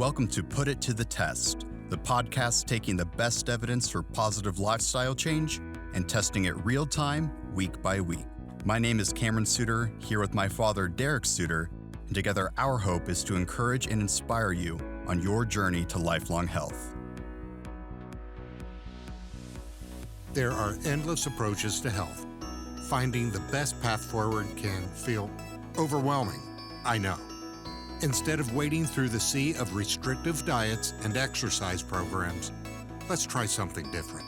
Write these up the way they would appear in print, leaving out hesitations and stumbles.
Welcome to Put It to the Test, the podcast taking the best evidence for positive lifestyle change and testing it real time, week by week. My name is Cameron Suter, here with my father, Derek Suter, and together our hope is to encourage and inspire you on your journey to lifelong health. There are endless approaches to health. Finding the best path forward can feel overwhelming, I know. Instead of wading through the sea of restrictive diets and exercise programs, let's try something different.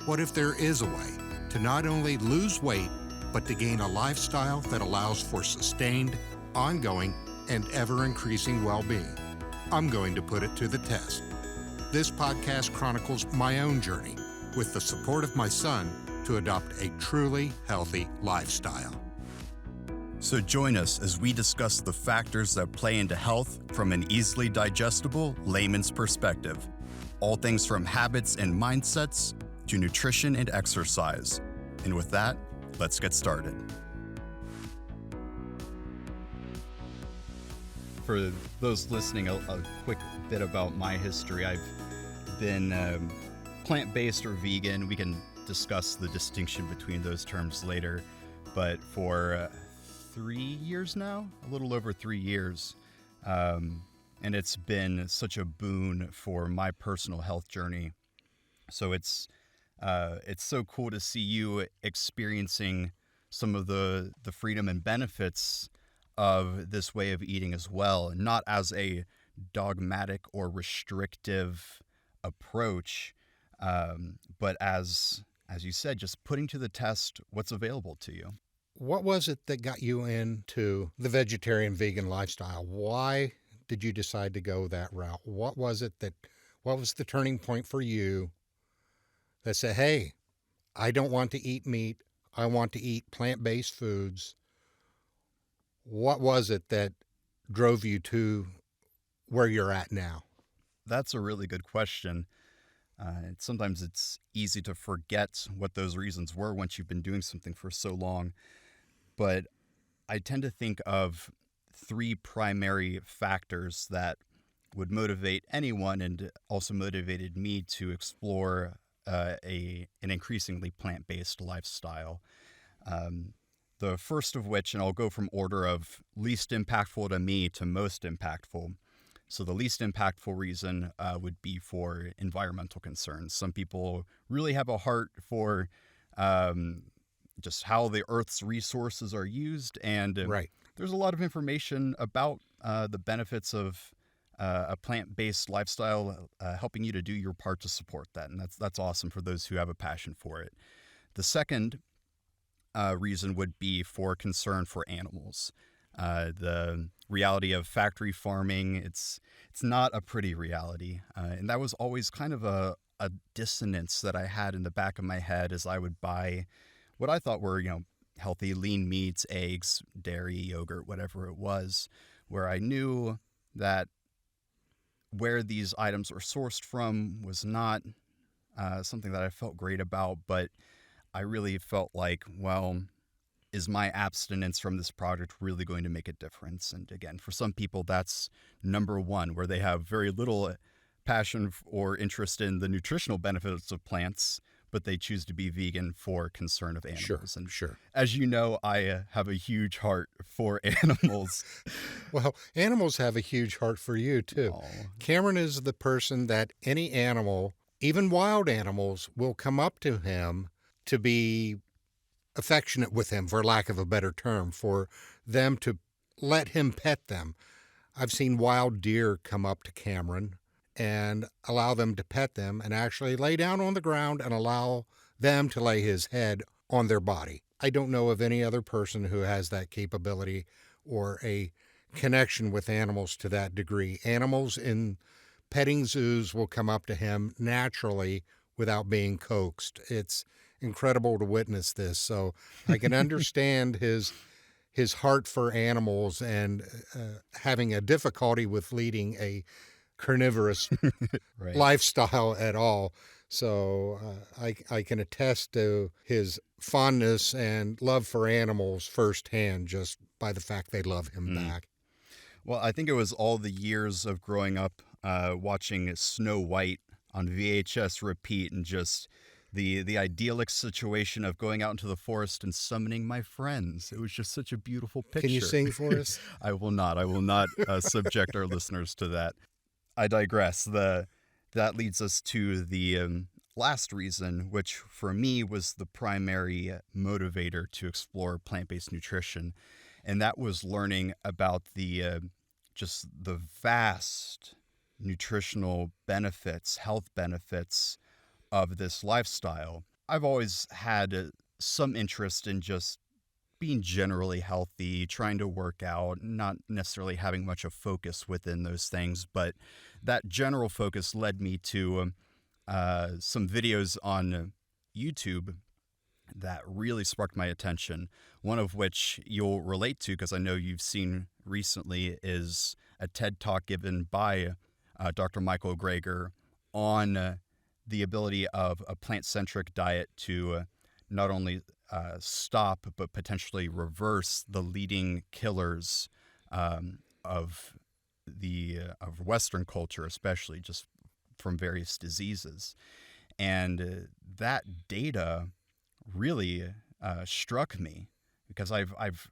What if there is a way to not only lose weight, but to gain a lifestyle that allows for sustained, ongoing, and ever-increasing well-being? I'm going to put it to the test. This podcast chronicles my own journey with the support of my son to adopt a truly healthy lifestyle. So join us as we discuss the factors that play into health from an easily digestible layman's perspective. All things from habits and mindsets to nutrition and exercise. And with that, let's get started. For those listening, a quick bit about my history. I've been plant-based or vegan. We can discuss the distinction between those terms later. But for 3 years now, a little over 3 years, and it's been such a boon for my personal health journey. So it's so cool to see you experiencing some of the freedom and benefits of this way of eating as well, not as a dogmatic or restrictive approach, but as you said, just putting to the test what's available to you. What was it that got you into the vegetarian vegan lifestyle? Why did you decide to go that route? What was the turning point for you that said, hey, I don't want to eat meat. I want to eat plant-based foods. What was it that drove you to where you're at now? That's a really good question. Sometimes it's easy to forget what those reasons were once you've been doing something for so long. But I tend to think of three primary factors that would motivate anyone and also motivated me to explore an increasingly plant-based lifestyle. The first of which, and I'll go from order of least impactful to me to most impactful. So the least impactful reason would be for environmental concerns. Some people really have a heart for just how the Earth's resources are used. And Right. There's a lot of information about the benefits of a plant-based lifestyle, helping you to do your part to support that. And that's awesome for those who have a passion for it. The second reason would be for concern for animals. The reality of factory farming, it's not a pretty reality. And that was always kind of a dissonance that I had in the back of my head as I would buy what I thought were, healthy, lean meats, eggs, dairy, yogurt, whatever it was, where I knew that where these items were sourced from was not something that I felt great about, but I really felt like, well, is my abstinence from this product really going to make a difference? And again, for some people, that's number one, where they have very little passion or interest in the nutritional benefits of plants, but they choose to be vegan for concern of animals. Sure. As you know, I have a huge heart for animals. Well, animals have a huge heart for you, too. Aww. Cameron is the person that any animal, even wild animals, will come up to him to be affectionate with him, for lack of a better term, for them to let him pet them. I've seen wild deer come up to Cameron and allow them to pet them and actually lay down on the ground and allow them to lay his head on their body. I don't know of any other person who has that capability or a connection with animals to that degree. Animals in petting zoos will come up to him naturally without being coaxed. It's incredible to witness this. So I can understand his heart for animals and having a difficulty with leading a carnivorous Right. lifestyle at all. So I can attest to his fondness and love for animals firsthand just by the fact they love him back. Well, I think it was all the years of growing up watching Snow White on VHS repeat, and just the idyllic situation of going out into the forest and summoning my friends. It was just such a beautiful Can you picture. sing for us? I will not. I will not subject our listeners to that. I digress. That leads us to the last reason, which for me was the primary motivator to explore plant-based nutrition, and that was learning about the just the vast nutritional benefits, health benefits of this lifestyle. I've always had some interest in just being generally healthy, trying to work out, not necessarily having much of focus within those things, but that general focus led me to some videos on YouTube that really sparked my attention. One of which you'll relate to because I know you've seen recently is a TED Talk given by Dr. Michael Greger on the ability of a plant-centric diet to not only stop but potentially reverse the leading killers of of Western culture, especially just from various diseases. And that data really struck me because I've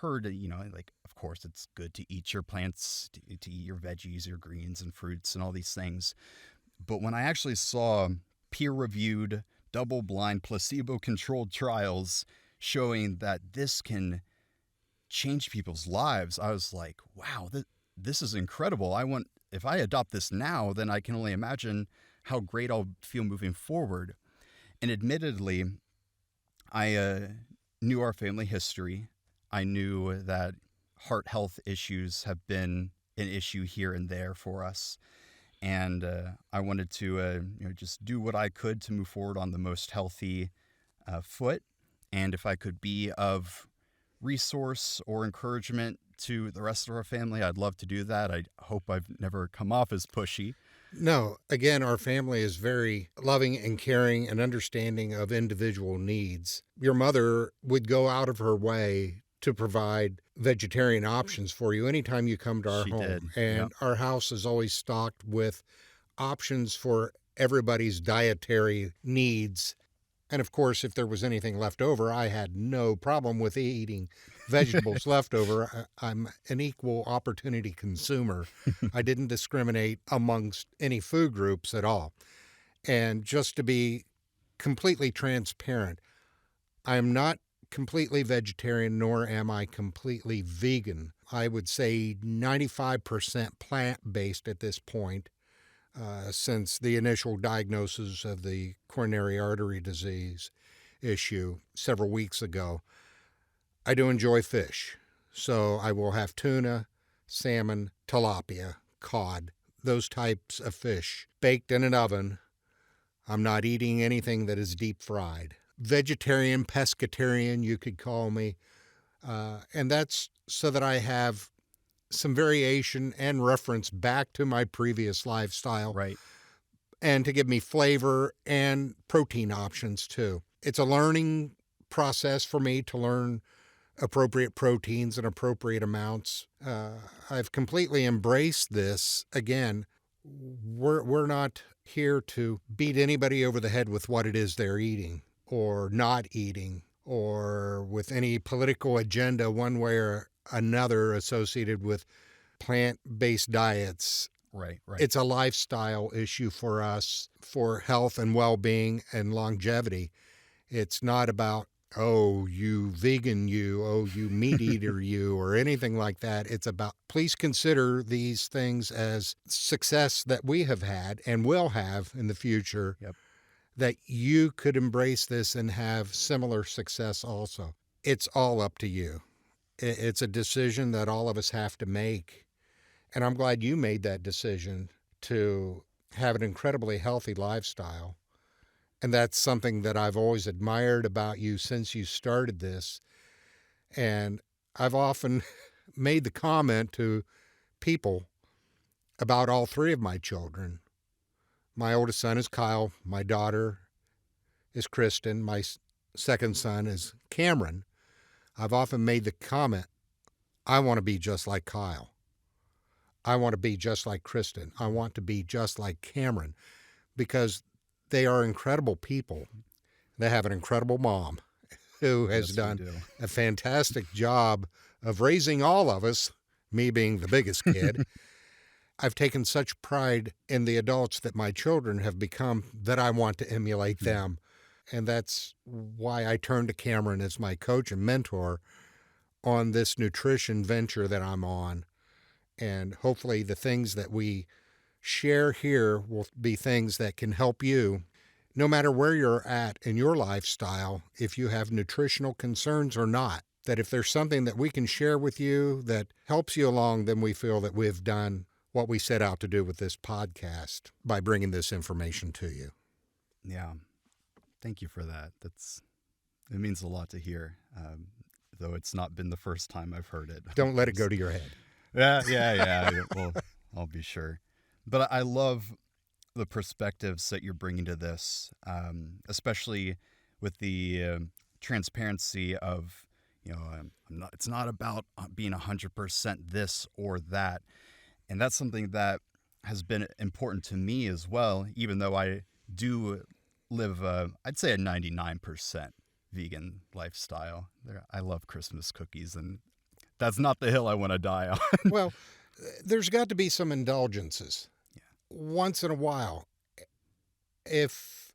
heard, like, of course it's good to eat your plants, to eat your veggies, your greens and fruits and all these things. But when I actually saw peer-reviewed, double-blind, placebo-controlled trials showing that this can change people's lives, I was like, wow, this is incredible. If I adopt this now, then I can only imagine how great I'll feel moving forward. And admittedly, I knew our family history. I knew that heart health issues have been an issue here and there for us. And I wanted to just do what I could to move forward on the most healthy foot. And if I could be of resource or encouragement to the rest of our family, I'd love to do that. I hope I've never come off as pushy. No, again, our family is very loving and caring and understanding of individual needs. Your mother would go out of her way to provide vegetarian options for you anytime you come to our She home. did. And Yep. our house is always stocked with options for everybody's dietary needs. And of course, if there was anything left over, I had no problem with eating vegetables left over. I'm an equal opportunity consumer. I didn't discriminate amongst any food groups at all. And just to be completely transparent, I'm not completely vegetarian, nor am I completely vegan. I would say 95% plant-based at this point. Since the initial diagnosis of the coronary artery disease issue several weeks ago. I do enjoy fish, so I will have tuna, salmon, tilapia, cod, those types of fish baked in an oven. I'm not eating anything that is deep fried. Vegetarian, pescatarian, you could call me. And that's so that I have some variation and reference back to my previous lifestyle, Right. and to give me flavor and protein options too. It's a learning process for me to learn appropriate proteins and appropriate amounts. I've completely embraced this. Again, we're not here to beat anybody over the head with what it is they're eating or not eating, or with any political agenda one way or another associated with plant-based diets. Right. It's a lifestyle issue for us for health and well-being and longevity. It's not about, oh, you vegan you, oh, you meat eater you, or anything like that. It's about, please consider these things as success that we have had and will have in the future, Yep. that you could embrace this and have similar success also. It's all up to you. It's a decision that all of us have to make. And I'm glad you made that decision to have an incredibly healthy lifestyle. And that's something that I've always admired about you since you started this. And I've often made the comment to people about all three of my children. My oldest son is Kyle. My daughter is Kristen. My second son is Cameron. I've often made the comment, I want to be just like Kyle. I want to be just like Kristen. I want to be just like Cameron because they are incredible people. They have an incredible mom who has Yes, we done do. a fantastic job of raising all of us, me being the biggest kid. I've taken such pride in the adults that my children have become that I want to emulate them. And that's why I turn to Cameron as my coach and mentor on this nutrition venture that I'm on. And hopefully, the things that we share here will be things that can help you, no matter where you're at in your lifestyle, if you have nutritional concerns or not. That if there's something that we can share with you that helps you along, then we feel that we've done what we set out to do with this podcast by bringing this information to you. Yeah. Thank you for that. It means a lot to hear, though it's not been the first time I've heard it. Don't let it go to your head. Yeah. Well, I'll be sure. But I love the perspectives that you're bringing to this, especially with the transparency of, it's not about being 100% this or that. And that's something that has been important to me as well, even though I do live, I'd say, a 99% vegan lifestyle. I love Christmas cookies, and that's not the hill I want to die on. Well, there's got to be some indulgences. Yeah. Once in a while. If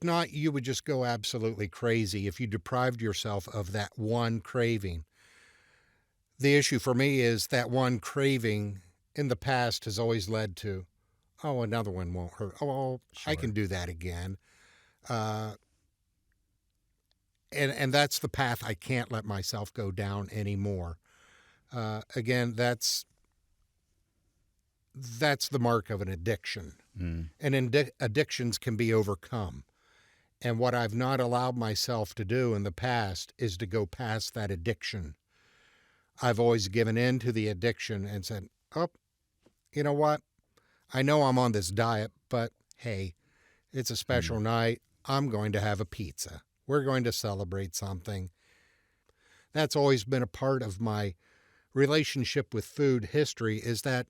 not, you would just go absolutely crazy if you deprived yourself of that one craving. The issue for me is that one craving in the past has always led to, oh, another one won't hurt. Oh, Sure. I can do that again. And that's the path I can't let myself go down anymore. Again, that's the mark of an addiction. And addictions can be overcome. And what I've not allowed myself to do in the past is to go past that addiction. I've always given in to the addiction and said, oh, you know what? I know I'm on this diet, but hey, it's a special night. I'm going to have a pizza. We're going to celebrate something. That's always been a part of my relationship with food history, is that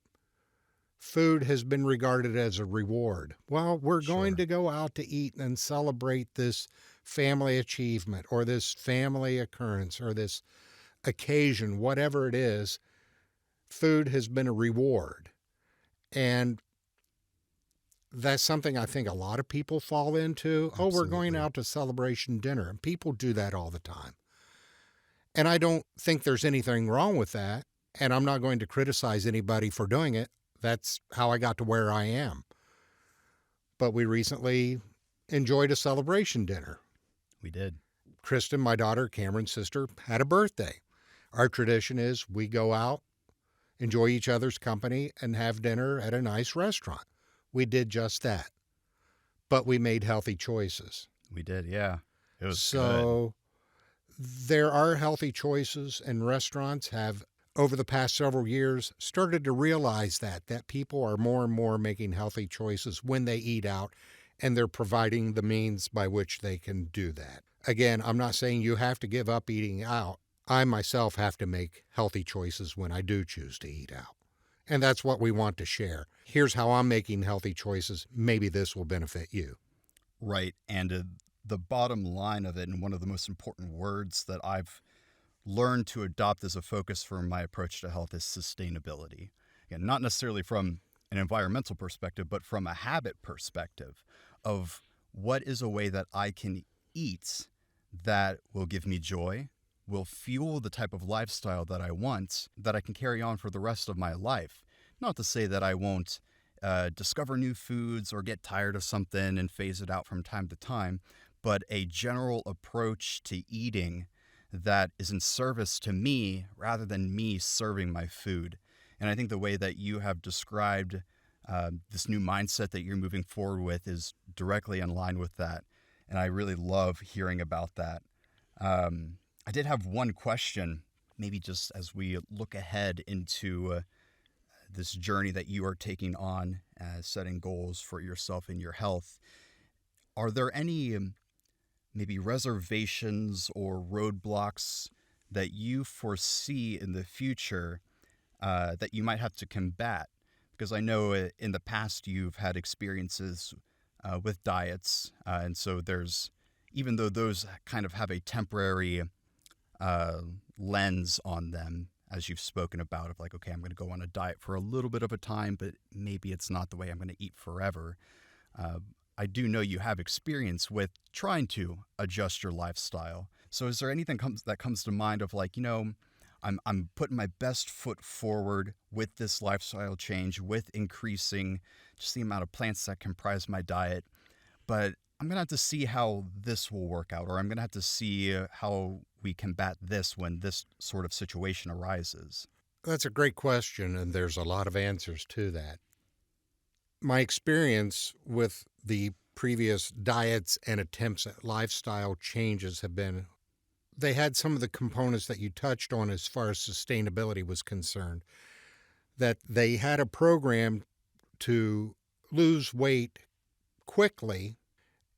food has been regarded as a reward. Well, we're going to go out to eat and celebrate this family achievement or this family occurrence or this occasion, whatever it is. Food has been a reward. And that's something I think a lot of people fall into. Absolutely. Oh, we're going out to celebration dinner. And people do that all the time. And I don't think there's anything wrong with that. And I'm not going to criticize anybody for doing it. That's how I got to where I am. But we recently enjoyed a celebration dinner. We did. Kristen, my daughter, Cameron's sister, had a birthday. Our tradition is we go out, enjoy each other's company, and have dinner at a nice restaurant. We did just that. But we made healthy choices. We did, yeah. It was so good. There are healthy choices, and restaurants have, over the past several years, started to realize that people are more and more making healthy choices when they eat out, and they're providing the means by which they can do that. Again, I'm not saying you have to give up eating out. I myself have to make healthy choices when I do choose to eat out. And that's what we want to share. Here's how I'm making healthy choices. Maybe this will benefit you. Right. And the bottom line of it, and one of the most important words that I've learned to adopt as a focus for my approach to health, is sustainability. Again, not necessarily from an environmental perspective, but from a habit perspective of what is a way that I can eat that will give me joy, will fuel the type of lifestyle that I want, that I can carry on for the rest of my life. Not to say that I won't discover new foods or get tired of something and phase it out from time to time, but a general approach to eating that is in service to me rather than me serving my food. And I think the way that you have described this new mindset that you're moving forward with is directly in line with that. And I really love hearing about that. I did have one question, maybe just as we look ahead into this journey that you are taking on, setting goals for yourself and your health. Are there any maybe reservations or roadblocks that you foresee in the future that you might have to combat? Because I know in the past you've had experiences with diets, and so there's, even though those kind of have a temporary uh, lens on them, as you've spoken about, of like, okay, I'm going to go on a diet for a little bit of a time, but maybe it's not the way I'm going to eat forever. Uh, I do know you have experience with trying to adjust your lifestyle. So is there anything that comes to mind of like, I'm putting my best foot forward with this lifestyle change, with increasing just the amount of plants that comprise my diet, but I'm going to have to see how this will work out, or I'm going to have to see how we combat this when this sort of situation arises. That's a great question, and there's a lot of answers to that. My experience with the previous diets and attempts at lifestyle changes have been they had some of the components that you touched on as far as sustainability was concerned. That they had a program to lose weight quickly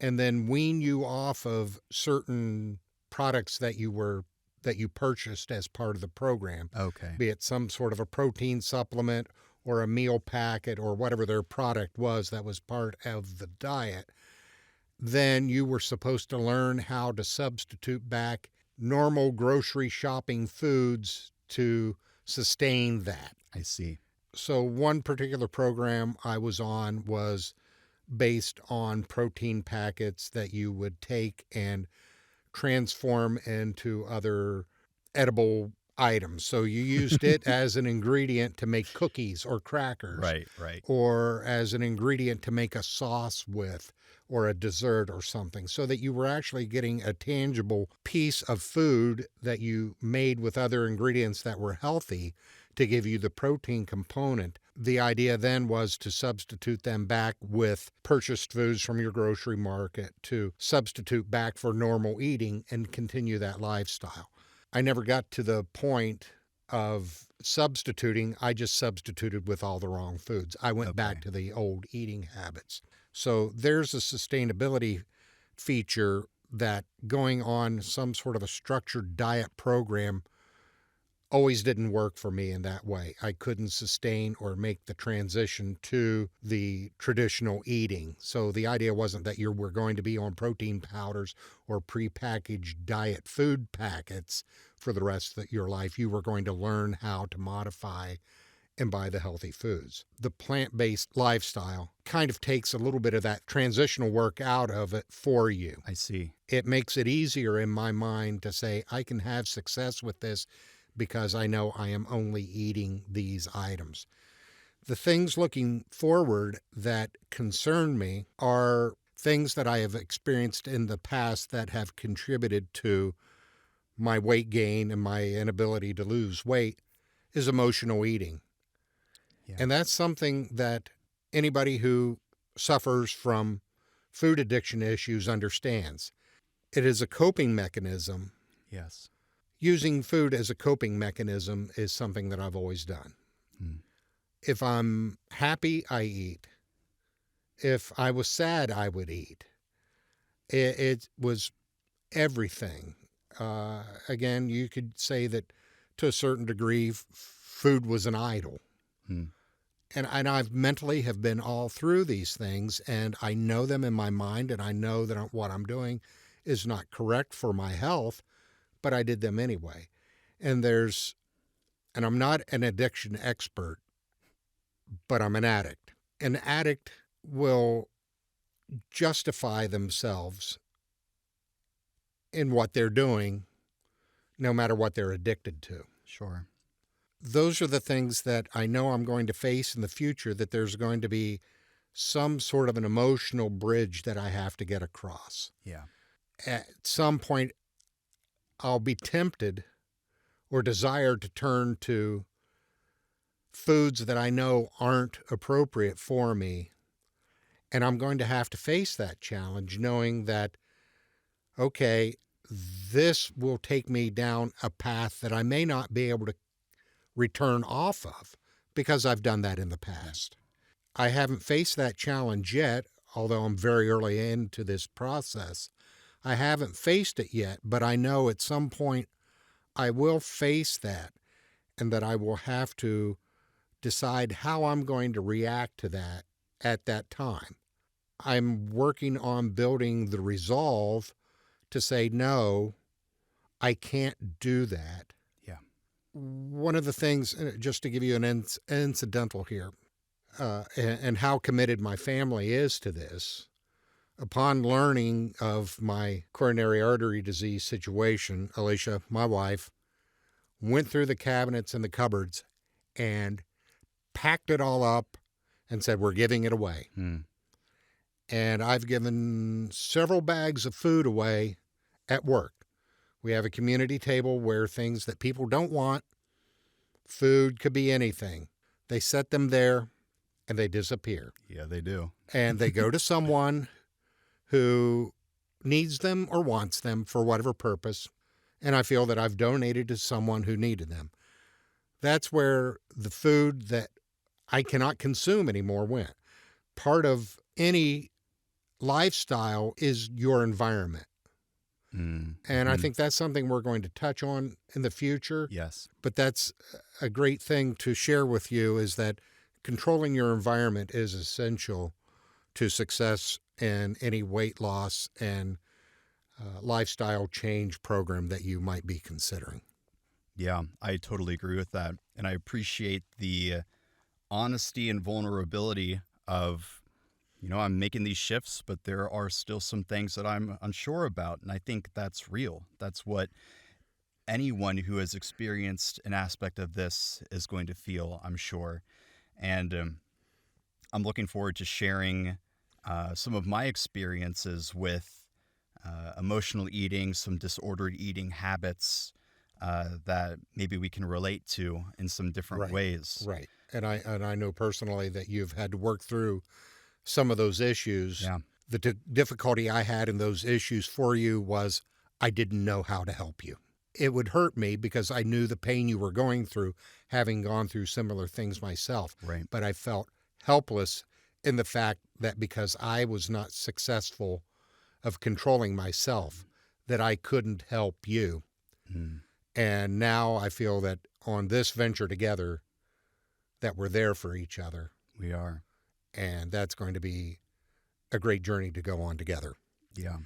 and then wean you off of certain products that you purchased as part of the program, Okay. be it some sort of a protein supplement or a meal packet or whatever their product was that was part of the diet. Then you were supposed to learn how to substitute back normal grocery shopping foods to sustain that. I see. So one particular program I was on was based on protein packets that you would take and transform into other edible items. So you used it as an ingredient to make cookies or crackers, Right, right. or as an ingredient to make a sauce with, or a dessert or something, so that you were actually getting a tangible piece of food that you made with other ingredients that were healthy to give you the protein component. The idea then was to substitute them back with purchased foods from your grocery market, to substitute back for normal eating and continue that lifestyle. I never got to the point of substituting. I just substituted with all the wrong foods. I went back to the old eating habits. So there's a sustainability feature that going on some sort of a structured diet program always didn't work for me in that way. I couldn't sustain or make the transition to the traditional eating. So the idea wasn't that you were going to be on protein powders or prepackaged diet food packets for the rest of your life. You were going to learn how to modify and buy the healthy foods. The plant-based lifestyle kind of takes a little bit of that transitional work out of it for you. I see. It makes it easier in my mind to say I can have success with this because I know I am only eating these items. The things looking forward that concern me are things that I have experienced in the past that have contributed to my weight gain and my inability to lose weight, is emotional eating. Yeah. And that's something that anybody who suffers from food addiction issues understands. It is a coping mechanism. Yes. Using food as a coping mechanism is something that I've always done. If I'm happy, I eat. If I was sad, I would eat. It was everything. Again, you could say that to a certain degree, food was an idol. And I've mentally have been all through these things, and I know them in my mind, and I know that what I'm doing is not correct for my health, but I did them anyway. And I'm not an addiction expert, but I'm an addict. An addict will justify themselves in what they're doing, no matter what they're addicted to. Sure. Those are the things that I know I'm going to face in the future, that there's going to be some sort of an emotional bridge that I have to get across. Yeah. At some point, I'll be tempted or desire to turn to foods that I know aren't appropriate for me. And I'm going to have to face that challenge, knowing that, okay, this will take me down a path that I may not be able to return off of, because I've done that in the past. I haven't faced that challenge yet, although I'm very early into this process. I haven't faced it yet, but I know at some point I will face that, and that I will have to decide how I'm going to react to that at that time. I'm working on building the resolve to say, no, I can't do that. Yeah. One of the things, just to give you an incidental here, and how committed my family is to this, upon learning of my coronary artery disease situation, Alicia, my wife, went through the cabinets and the cupboards and packed it all up and said, we're giving it away. And I've given several bags of food away at work. We have a community table where things that people don't want, food could be anything, they set them there and they disappear. Yeah, they do. And they go to someone who needs them or wants them for whatever purpose. And I feel that I've donated to someone who needed them. That's where the food that I cannot consume anymore went. Part of any lifestyle is your environment. And I think that's something we're going to touch on in the future. Yes. But that's a great thing to share with you, is that controlling your environment is essential to success in any weight loss and lifestyle change program that you might be considering. Yeah, I totally agree with that. And I appreciate the honesty and vulnerability of, I'm making these shifts, but there are still some things that I'm unsure about. And I think that's real. That's what anyone who has experienced an aspect of this is going to feel, I'm sure. And I'm looking forward to sharing some of my experiences with emotional eating, some disordered eating habits that maybe we can relate to in some different ways. Right. And I know personally that you've had to work through some of those issues. Yeah. The difficulty I had in those issues for you was I didn't know how to help you. It would hurt me because I knew the pain you were going through, having gone through similar things myself. Right. But I felt helpless in the fact that because I was not successful of controlling myself, that I couldn't help you. And now I feel that on this venture together, that we're there for each other. We are. And that's going to be a great journey to go on together. Yeah.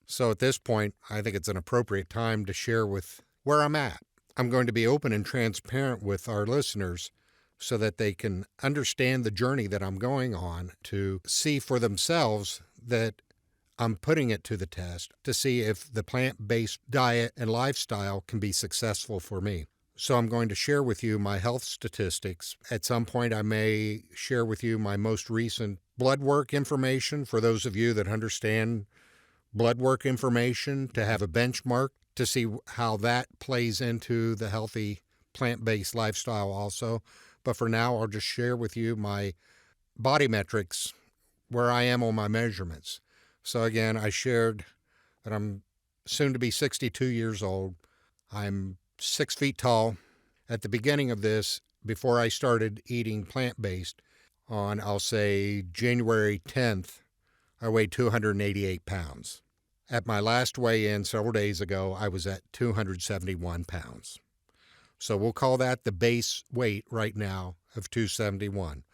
So at this point, I think it's an appropriate time to share with where I'm at. I'm going to be open and transparent with our listeners so that they can understand the journey that I'm going on, to see for themselves that I'm putting it to the test to see if the plant-based diet and lifestyle can be successful for me. So I'm going to share with you my health statistics. At some point, I may share with you my most recent blood work information for those of you that understand blood work information, to have a benchmark to see how that plays into the healthy plant-based lifestyle also. But for now, I'll just share with you my body metrics, where I am on my measurements. So again, I shared that I'm soon to be 62 years old. I'm 6 feet tall. At the beginning of this, before I started eating plant-based, on, I'll say, January 10th, I weighed 288 pounds. At my last weigh-in several days ago, I was at 271 pounds. So we'll call that the base weight right now of 271.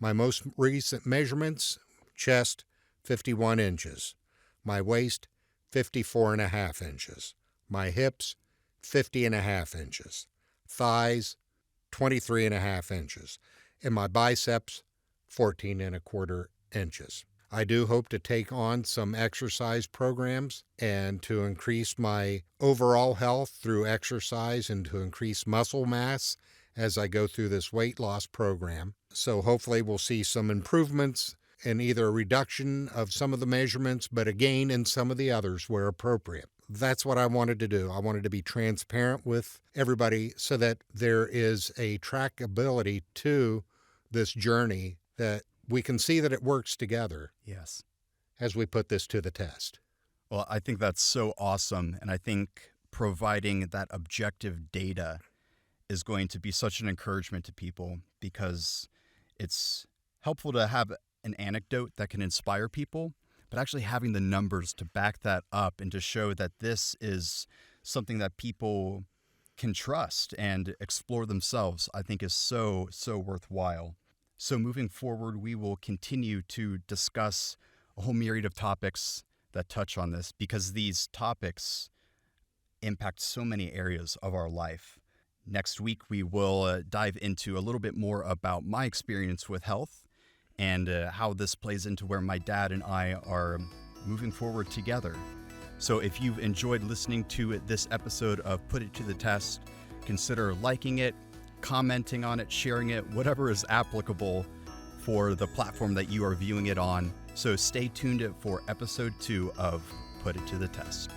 My most recent measurements: chest, 51 inches. My waist, 54.5 inches. My hips, 50.5 inches. Thighs, 23.5 inches. And my biceps, 14.25 inches. I do hope to take on some exercise programs and to increase my overall health through exercise and to increase muscle mass as I go through this weight loss program. So hopefully we'll see some improvements in either a reduction of some of the measurements, but a gain in some of the others where appropriate. That's what I wanted to do. I wanted to be transparent with everybody so that there is a trackability to this journey, that we can see that it works together. Yes. As we put this to the test. Well, I think that's so awesome. And I think providing that objective data is going to be such an encouragement to people, because it's helpful to have an anecdote that can inspire people, but actually having the numbers to back that up and to show that this is something that people can trust and explore themselves, I think is so worthwhile. So moving forward, we will continue to discuss a whole myriad of topics that touch on this, because these topics impact so many areas of our life. Next week, we will dive into a little bit more about my experience with health and how this plays into where my dad and I are moving forward together. So if you've enjoyed listening to this episode of Put It to the Test, consider liking it, commenting on it, sharing it, whatever is applicable for the platform that you are viewing it on. So stay tuned for episode 2 of Put It to the Test.